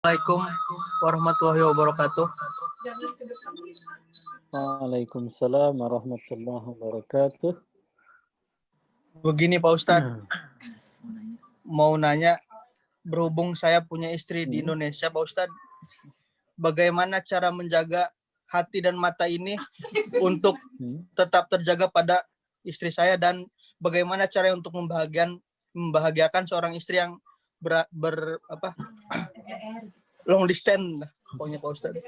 Assalamualaikum warahmatullahi wabarakatuh. Waalaikumsalam warahmatullahi wabarakatuh. Begini Pak Ustadz, mau nanya, berhubung saya punya istri di Indonesia Pak Ustadz, bagaimana cara menjaga hati dan mata ini untuk tetap terjaga pada istri saya, dan bagaimana cara untuk membahagiakan seorang istri yang long distance, pokoknya Pak Ustadz.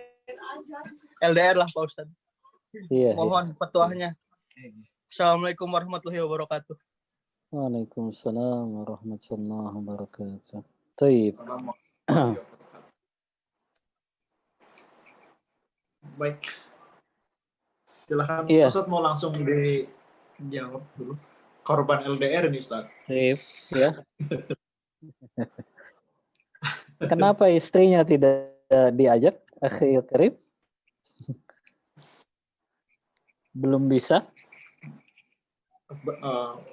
LDR lah Pak Ustadz. Iya, mohon petuahnya. Assalamualaikum warahmatullahi wabarakatuh. Waalaikumsalam warahmatullahi wabarakatuh. Baik. Baik. Silakan Ustaz, mau langsung dijawab dulu. Korban LDR nih Ustaz. Baik, ya. Kenapa istrinya tidak diajak? Akhil Karim? Belum bisa?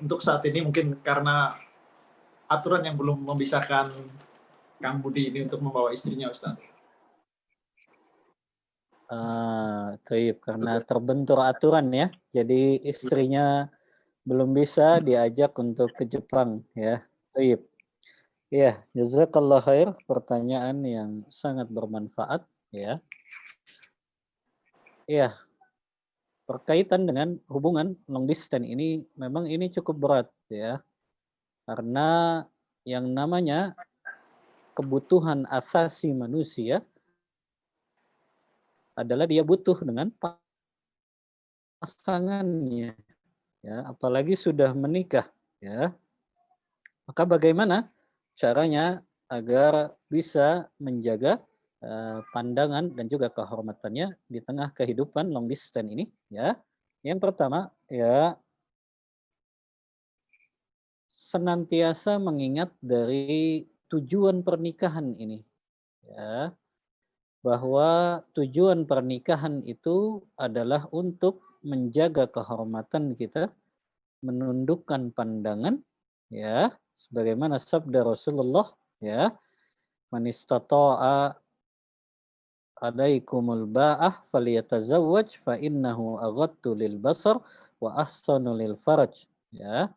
Untuk saat ini mungkin karena aturan yang belum memisahkan Kang Budi ini untuk membawa istrinya, Ustaz. Taib, karena terbentur aturan ya. Jadi istrinya belum bisa diajak untuk ke Jepang ya. Taib. Ya, jazakallah khair, pertanyaan yang sangat bermanfaat ya. Ya. Berkaitan dengan hubungan long distance ini, memang ini cukup berat ya. Karena yang namanya kebutuhan asasi manusia adalah dia butuh dengan pasangannya ya, apalagi sudah menikah ya. Maka bagaimana caranya agar bisa menjaga pandangan dan juga kehormatannya di tengah kehidupan long distance ini ya. Yang pertama ya, senantiasa mengingat dari tujuan pernikahan ini ya, bahwa tujuan pernikahan itu adalah untuk menjaga kehormatan kita, menundukkan pandangan ya, sebagaimana sabda Rasulullah ya, man istata'a alaikumul ba'ah falyatazawwaj fa innahu aghattu lil basar wa ahsanu lil faraj ya.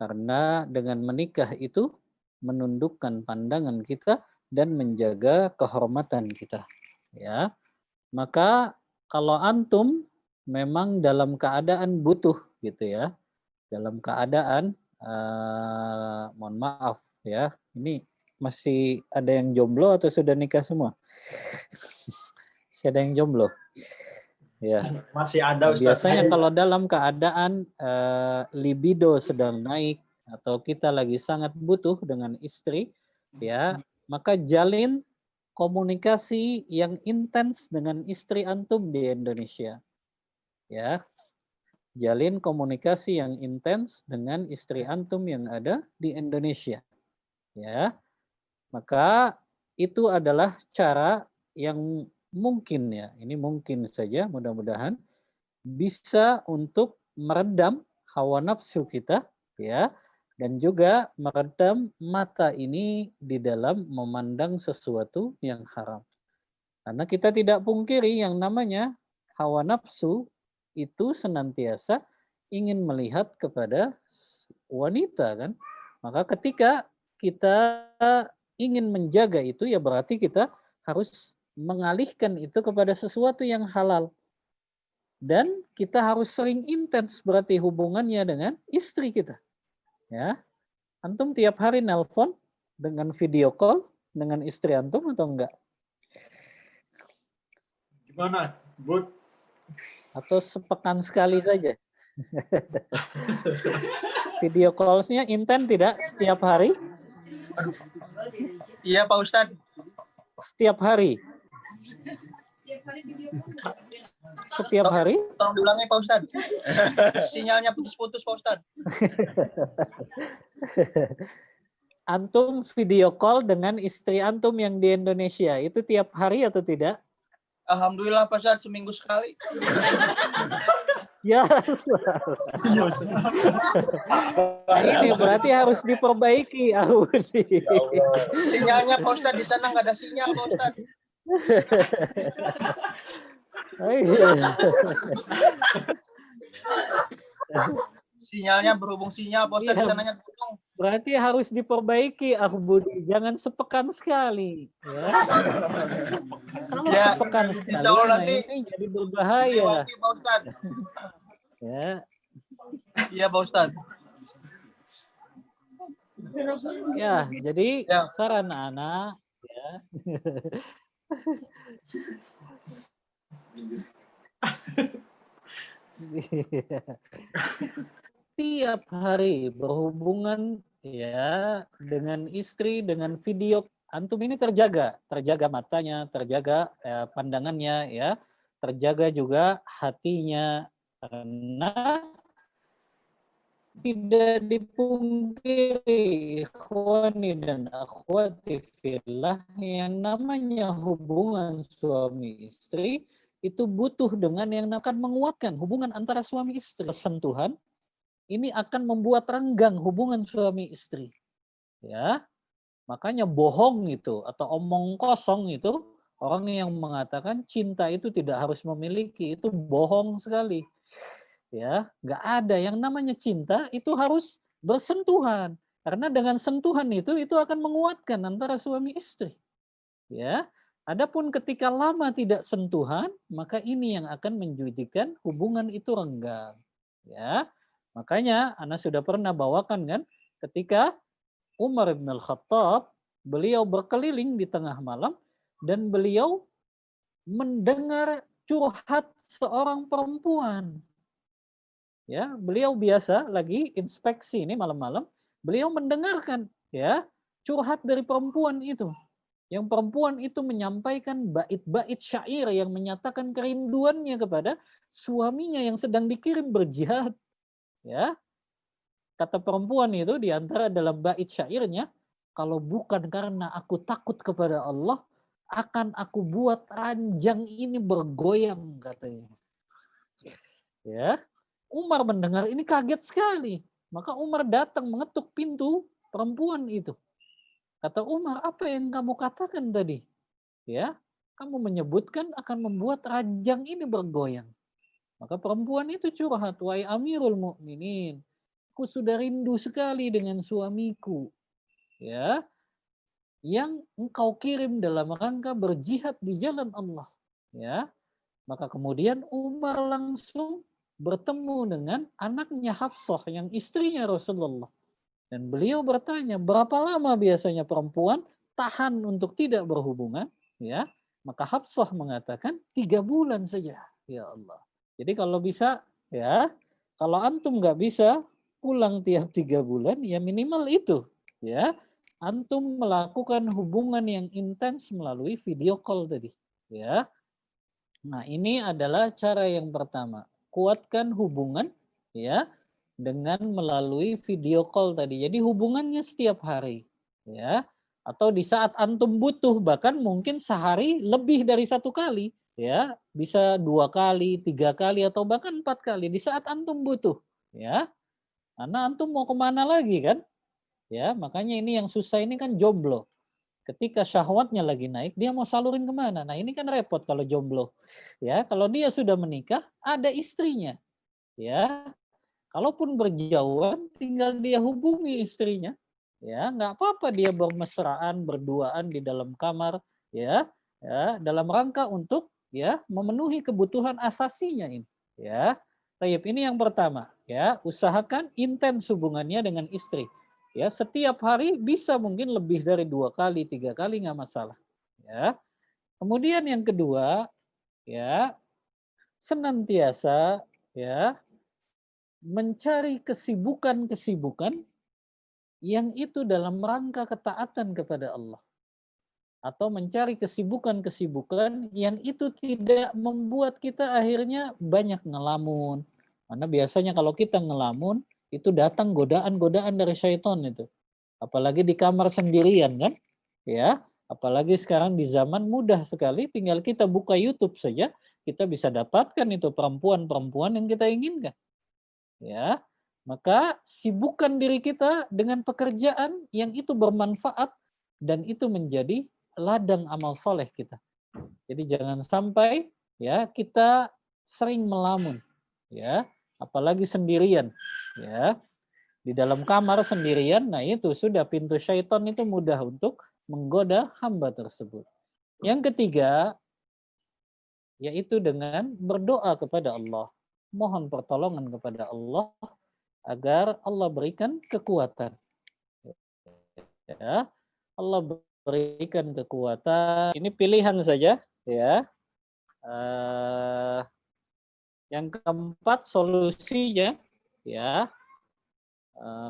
Karena dengan menikah itu menundukkan pandangan kita dan menjaga kehormatan kita ya. Maka kalau antum memang dalam keadaan butuh gitu ya, dalam keadaan mohon maaf ya, ini masih ada yang jomblo atau sudah nikah semua? Masih ada yang jomblo? Ya. Masih ada Ustaz. Biasanya kalau dalam keadaan libido sedang naik atau kita lagi sangat butuh dengan istri, ya, maka jalin komunikasi yang intens dengan istri antum di Indonesia. Ya. Jalin komunikasi yang intens dengan istri antum yang ada di Indonesia. Ya. Maka itu adalah cara yang mungkin ya, ini mungkin saja mudah-mudahan bisa untuk meredam hawa nafsu kita ya, dan juga meredam mata ini di dalam memandang sesuatu yang haram. Karena kita tidak pungkiri yang namanya hawa nafsu itu senantiasa ingin melihat kepada wanita kan. Maka ketika kita ingin menjaga itu ya berarti kita harus mengalihkan itu kepada sesuatu yang halal. Dan kita harus sering intens berarti hubungannya dengan istri kita. Ya. Antum tiap hari nelpon dengan video call dengan istri antum atau enggak? Gimana, Bud? Atau sepekan sekali saja? Video call-nya intens tidak setiap hari? Iya Pak Ustadz. Setiap hari? Setiap hari? Tolong diulangi Pak Ustadz. Sinyalnya putus-putus Pak Ustadz. Antum video call dengan istri antum yang di Indonesia, itu tiap hari atau tidak? Alhamdulillah Pak Ustadz, seminggu sekali. Ya, nah, ini berarti harus diperbaiki, Ahudi. Sinyalnya Pak Ustadz, di sana nggak ada sinyal Pak Ustadz. Sinyalnya berhubung sinyal Pak Ustadz, di sananya gunung. Berarti harus diperbaiki, Ahudi. Jangan sepekan sekali. Ya. Kalau Ya, sepekan sekali, insya Allah nah nanti ini jadi berbahaya. Oke Pak Ustadz. Ya. Iya Pak Ustadz. Ya, jadi Ya. saran anak ya. Tiap hari berhubungan ya dengan istri, dengan video, antum ini terjaga matanya, terjaga pandangannya ya, terjaga juga hatinya, karena tidak dipungkiri ikhwani dan akhwati fillah, yang namanya hubungan suami istri itu butuh dengan yang akan menguatkan hubungan antara suami istri. Sentuhan ini akan membuat renggang hubungan suami istri. Ya, makanya bohong itu atau omong kosong itu, orang yang mengatakan cinta itu tidak harus memiliki, itu bohong sekali. Ya, nggak ada yang namanya cinta, itu harus bersentuhan. Karena dengan sentuhan itu akan menguatkan antara suami istri. Ya, adapun ketika lama tidak sentuhan, maka ini yang akan menjadikan hubungan itu renggang. Ya, makanya Ana sudah pernah bawakan kan, ketika Umar bin Al-Khattab, beliau berkeliling di tengah malam dan beliau mendengar curhat seorang perempuan. Ya, beliau biasa lagi inspeksi ini malam-malam, beliau mendengarkan ya curhat dari perempuan itu. Yang perempuan itu menyampaikan bait-bait syair yang menyatakan kerinduannya kepada suaminya yang sedang dikirim berjihad. Ya, kata perempuan itu di antara dalam bait syairnya, kalau bukan karena aku takut kepada Allah, akan aku buat ranjang ini bergoyang, katanya. Ya, Umar mendengar ini kaget sekali. Maka Umar datang mengetuk pintu perempuan itu. Kata Umar, apa yang kamu katakan tadi? Ya, kamu menyebutkan akan membuat ranjang ini bergoyang. Maka perempuan itu curhat, wahai Amirul Mukminin, aku sudah rindu sekali dengan suamiku. Ya, yang engkau kirim dalam rangka berjihad di jalan Allah. Ya, maka kemudian Umar langsung bertemu dengan anaknya Hafsah yang istrinya Rasulullah. Dan beliau bertanya, berapa lama biasanya perempuan tahan untuk tidak berhubungan? Ya, maka Hafsah mengatakan 3 bulan saja. Ya Allah. Jadi kalau bisa, ya, kalau antum nggak bisa pulang tiap 3 bulan, ya minimal itu. Ya, antum melakukan hubungan yang intens melalui video call tadi. Ya, nah ini adalah cara yang pertama. Kuatkan hubungan, ya, dengan melalui video call tadi. Jadi hubungannya setiap hari, ya, atau di saat antum butuh, bahkan mungkin sehari lebih dari 1 kali, ya, bisa 2 kali, 3 kali, atau bahkan 4 kali di saat antum butuh, ya. Karena antum mau kemana lagi kan, ya, makanya ini yang susah ini kan jomblo. Ketika syahwatnya lagi naik, dia mau salurin kemana? Nah ini kan repot kalau jomblo, ya. Kalau dia sudah menikah, ada istrinya, ya. Kalaupun berjauhan, tinggal dia hubungi istrinya, ya, nggak apa-apa dia bermesraan, berduaan di dalam kamar, ya, ya, dalam rangka untuk ya memenuhi kebutuhan asasinya ini, ya. Tayyib, ini yang pertama, ya, usahakan intens hubungannya dengan istri, ya, setiap hari bisa mungkin lebih dari 2 kali, 3 kali nggak masalah, ya. Kemudian yang kedua, ya, senantiasa ya mencari kesibukan-kesibukan yang itu dalam rangka ketaatan kepada Allah. Atau mencari kesibukan-kesibukan yang itu tidak membuat kita akhirnya banyak ngelamun. Karena biasanya kalau kita ngelamun, itu datang godaan-godaan dari syaitan itu. Apalagi di kamar sendirian kan? Ya, apalagi sekarang di zaman mudah sekali, tinggal kita buka YouTube saja, kita bisa dapatkan itu perempuan-perempuan yang kita inginkan. Ya, maka sibukkan diri kita dengan pekerjaan yang itu bermanfaat dan itu menjadi ladang amal soleh kita. Jadi jangan sampai ya kita sering melamun, ya, apalagi sendirian, ya, di dalam kamar sendirian. Nah itu sudah pintu syaitan itu mudah untuk menggoda hamba tersebut. Yang ketiga, yaitu dengan berdoa kepada Allah. Mohon pertolongan kepada Allah agar Allah berikan kekuatan. Ya, Allah berikan kekuatan. Ini pilihan saja, ya. Yang keempat solusinya, ya.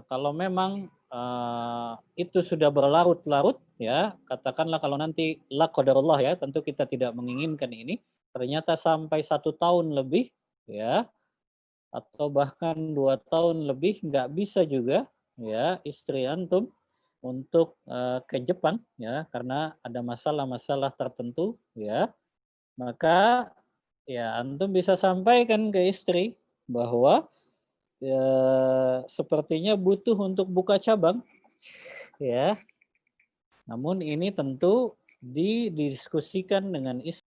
Kalau memang itu sudah berlarut-larut, ya, katakanlah kalau nanti la qadarullah, ya, tentu kita tidak menginginkan ini, ternyata sampai 1 tahun lebih, ya, atau bahkan 2 tahun lebih nggak bisa juga, ya, istri antum untuk ke Jepang, ya, karena ada masalah-masalah tertentu, ya, maka ya antum bisa sampaikan ke istri bahwa ya, sepertinya butuh untuk buka cabang, ya. Namun ini tentu didiskusikan dengan istri